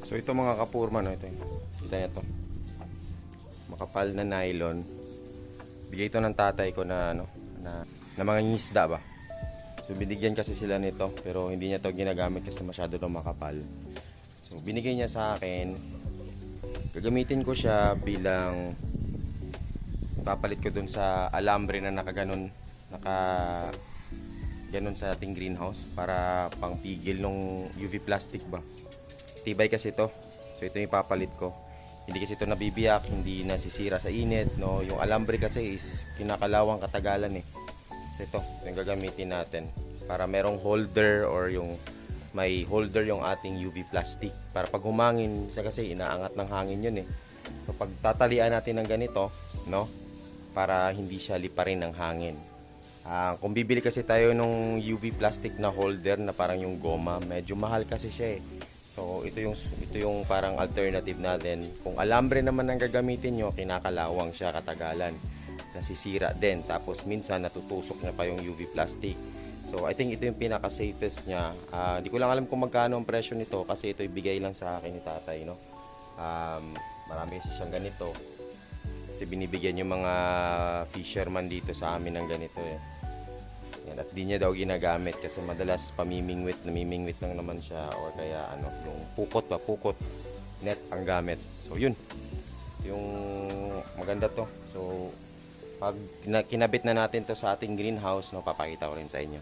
So ito mga kapurman, no, ito. Kita niyo to. Makapal na nylon. Bigay ito ng tatay ko na ano, na mga ngisda ba. So binigyan kasi sila nito pero hindi niya to ginagamit kasi masyado na makapal. So binigay niya sa akin. Gagamitin ko siya bilang papalit ko dun sa alambre na ganon sa ating greenhouse para pangpigil ng UV plastic ba. Tibay kasi ito. So ito yung papalit ko. Hindi kasi ito nabibiyak, hindi nasisira sa init, no. Yung alambre kasi is kinakalawang katagalan eh. So ito yung gagamitin natin para merong holder or yung may holder yung ating UV plastic para pag humangin, kasi inaangat ng hangin yun eh. So pag tatalian natin ng ganito, no, para hindi siya liparin ng hangin. Kung bibili kasi tayo nung UV plastic na holder na parang yung goma, medyo mahal kasi siya eh. So ito yung parang alternative natin. Kung alambre naman ang gagamitin nyo, kinakalawang siya katagalan, nasisira din, tapos minsan natutusok na pa yung UV plastic. So I think ito yung pinaka safest niya. Di ko lang alam kung magkano ang presyo nito kasi ito ibigay lang sa akin ni tatay, no. Marami kasi siyang ganito kasi binibigyan yung mga fisherman dito sa amin ng ganito eh. Yan, at di niya daw ginagamit kasi madalas namimingwit lang naman siya, or kaya ano, yung pukot net ang gamit. So yun yung maganda to. So pag kinabit na natin to sa ating greenhouse, no, papakita ko rin sa inyo.